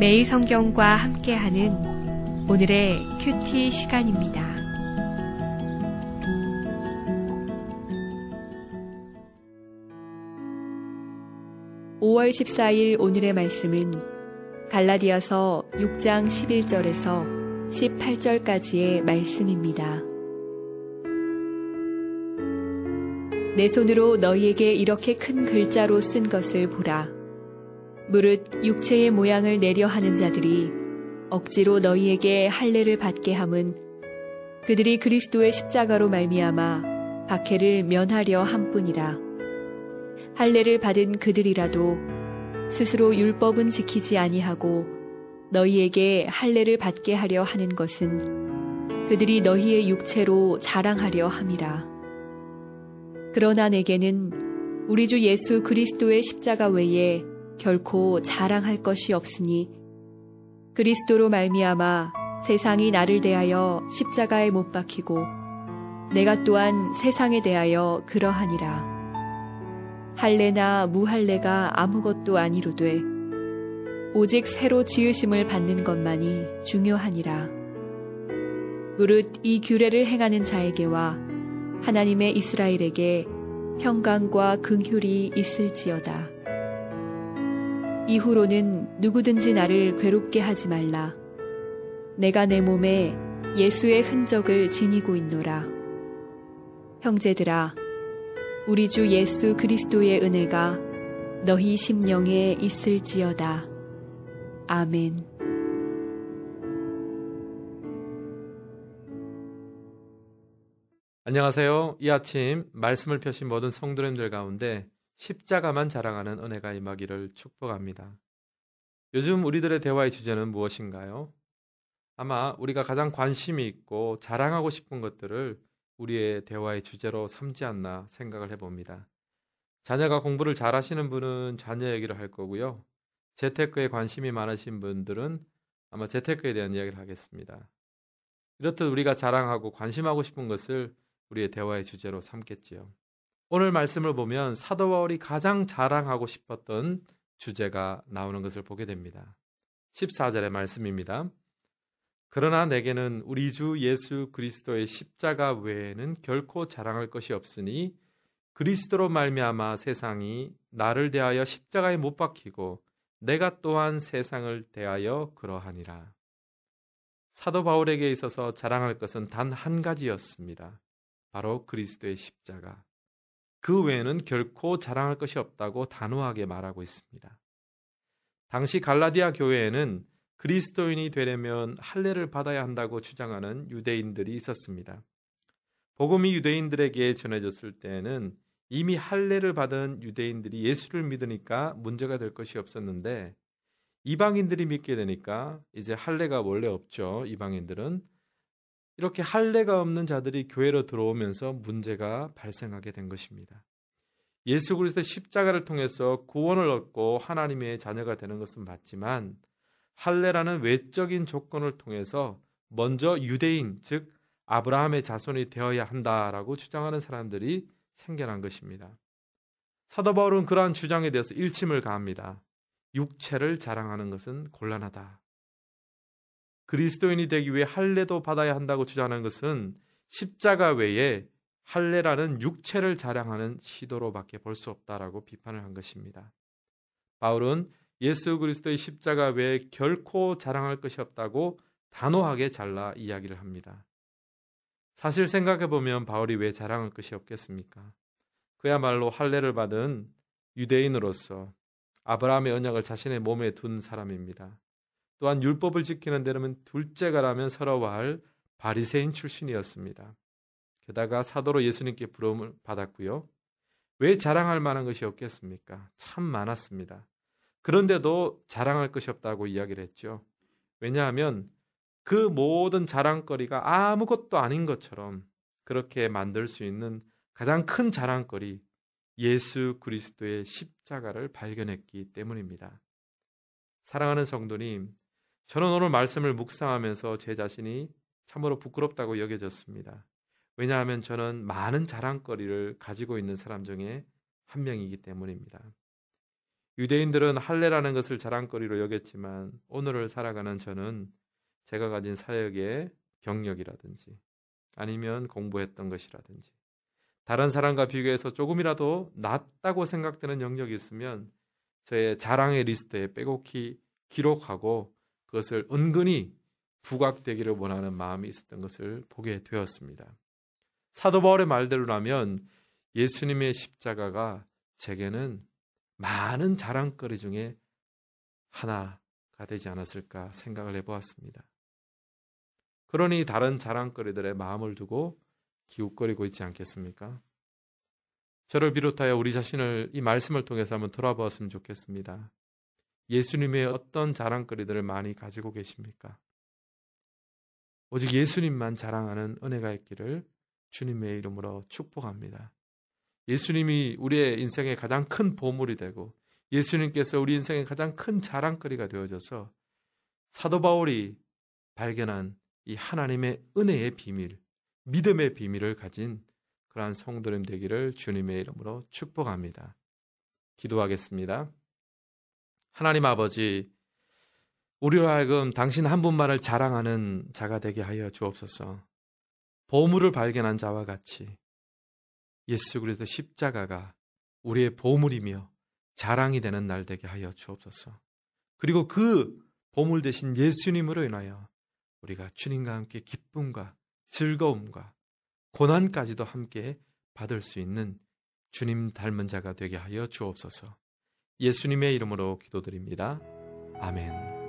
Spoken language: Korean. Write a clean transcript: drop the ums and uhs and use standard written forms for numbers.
매일 성경과 함께하는 오늘의 큐티 시간입니다. (5월 14일) 오늘의 말씀은 갈라디아서 6장 11절에서 18절까지의 말씀입니다. 내 손으로 너희에게 이렇게 큰 글자로 쓴 것을 보라. 무릇 육체의 모양을 내려 하는 자들이 억지로 너희에게 할례를 받게 함은 그들이 그리스도의 십자가로 말미암아 박해를 면하려 함뿐이라. 할례를 받은 그들이라도 스스로 율법은 지키지 아니하고 너희에게 할례를 받게 하려 하는 것은 그들이 너희의 육체로 자랑하려 함이라. 그러나 내게는 우리 주 예수 그리스도의 십자가 외에 결코 자랑할 것이 없으니 그리스도로 말미암아 세상이 나를 대하여 십자가에 못 박히고 내가 또한 세상에 대하여 그러하니라. 할례나 무할례가 아무것도 아니로되 오직 새로 지으심을 받는 것만이 중요하니라. 무릇 이 규례를 행하는 자에게와 하나님의 이스라엘에게 평강과 긍휼이 있을지어다. 이후로는 누구든지 나를 괴롭게 하지 말라. 내가 내 몸에 예수의 흔적을 지니고 있노라. 형제들아, 우리 주 예수 그리스도의 은혜가 너희 심령에 있을지어다. 아멘. 안녕하세요. 이 아침 말씀을 펴신 모든 성도님들 가운데 십자가만 자랑하는 은혜가 임하기를 축복합니다. 요즘 우리들의 대화의 주제는 무엇인가요? 아마 우리가 가장 관심이 있고 자랑하고 싶은 것들을 우리의 대화의 주제로 삼지 않나 생각을 해봅니다. 자녀가 공부를 잘하시는 분은 자녀 얘기를 할 거고요. 재테크에 관심이 많으신 분들은 아마 재테크에 대한 이야기를 하겠습니다. 이렇듯 우리가 자랑하고 관심하고 싶은 것을 우리의 대화의 주제로 삼겠지요. 오늘 말씀을 보면 사도 바울이 가장 자랑하고 싶었던 주제가 나오는 것을 보게 됩니다. 14절의 말씀입니다. 그러나 내게는 우리 주 예수 그리스도의 십자가 외에는 결코 자랑할 것이 없으니 그리스도로 말미암아 세상이 나를 대하여 십자가에 못 박히고 내가 또한 세상을 대하여 그러하니라. 사도 바울에게 있어서 자랑할 것은 단 한 가지였습니다. 바로 그리스도의 십자가. 그 외에는 결코 자랑할 것이 없다고 단호하게 말하고 있습니다. 당시 갈라디아 교회에는 그리스도인이 되려면 할례를 받아야 한다고 주장하는 유대인들이 있었습니다. 복음이 유대인들에게 전해졌을 때에는 이미 할례를 받은 유대인들이 예수를 믿으니까 문제가 될 것이 없었는데 이방인들이 믿게 되니까 이제 할례가 원래 없죠. 이방인들은. 이렇게 할례가 없는 자들이 교회로 들어오면서 문제가 발생하게 된 것입니다. 예수 그리스도의 십자가를 통해서 구원을 얻고 하나님의 자녀가 되는 것은 맞지만 할례라는 외적인 조건을 통해서 먼저 유대인, 즉 아브라함의 자손이 되어야 한다라고 주장하는 사람들이 생겨난 것입니다. 사도 바울은 그러한 주장에 대해서 일침을 가합니다. 육체를 자랑하는 것은 곤란하다. 그리스도인이 되기 위해 할례도 받아야 한다고 주장하는 것은 십자가 외에 할례라는 육체를 자랑하는 시도로밖에 볼 수 없다라고 비판을 한 것입니다. 바울은 예수 그리스도의 십자가 외에 결코 자랑할 것이 없다고 단호하게 잘라 이야기를 합니다. 사실 생각해보면 바울이 왜 자랑할 것이 없겠습니까? 그야말로 할례를 받은 유대인으로서 아브라함의 언약을 자신의 몸에 둔 사람입니다. 또한 율법을 지키는 데는 둘째가라면 서러워할 바리새인 출신이었습니다. 게다가 사도로 예수님께 부름을 받았고요. 왜 자랑할 만한 것이 없겠습니까? 참 많았습니다. 그런데도 자랑할 것이 없다고 이야기를 했죠. 왜냐하면 그 모든 자랑거리가 아무것도 아닌 것처럼 그렇게 만들 수 있는 가장 큰 자랑거리 예수 그리스도의 십자가를 발견했기 때문입니다. 사랑하는 성도님, 저는 오늘 말씀을 묵상하면서 제 자신이 참으로 부끄럽다고 여겨졌습니다. 왜냐하면 저는 많은 자랑거리를 가지고 있는 사람 중에 한 명이기 때문입니다. 유대인들은 할례라는 것을 자랑거리로 여겼지만 오늘을 살아가는 저는 제가 가진 사역의 경력이라든지 아니면 공부했던 것이라든지 다른 사람과 비교해서 조금이라도 낫다고 생각되는 영역이 있으면 저의 자랑의 리스트에 빼곡히 기록하고 그것을 은근히 부각되기를 원하는 마음이 있었던 것을 보게 되었습니다. 사도 바울의 말대로라면 예수님의 십자가가 제게는 많은 자랑거리 중에 하나가 되지 않았을까 생각을 해보았습니다. 그러니 다른 자랑거리들의 마음을 두고 기웃거리고 있지 않겠습니까? 저를 비롯하여 우리 자신을 이 말씀을 통해서 한번 돌아보았으면 좋겠습니다. 예수님의 어떤 자랑거리들을 많이 가지고 계십니까? 오직 예수님만 자랑하는 은혜가 있기를 주님의 이름으로 축복합니다. 예수님이 우리의 인생의 가장 큰 보물이 되고 예수님께서 우리 인생의 가장 큰 자랑거리가 되어져서 사도 바울이 발견한 이 하나님의 은혜의 비밀, 믿음의 비밀을 가진 그러한 성도님 되기를 주님의 이름으로 축복합니다. 기도하겠습니다. 하나님 아버지, 우리로 하여금 당신 한 분만을 자랑하는 자가 되게 하여 주옵소서. 보물을 발견한 자와 같이 예수 그리스도 십자가가 우리의 보물이며 자랑이 되는 날 되게 하여 주옵소서. 그리고 그 보물 되신 예수님으로 인하여 우리가 주님과 함께 기쁨과 즐거움과 고난까지도 함께 받을 수 있는 주님 닮은 자가 되게 하여 주옵소서. 예수님의 이름으로 기도드립니다. 아멘.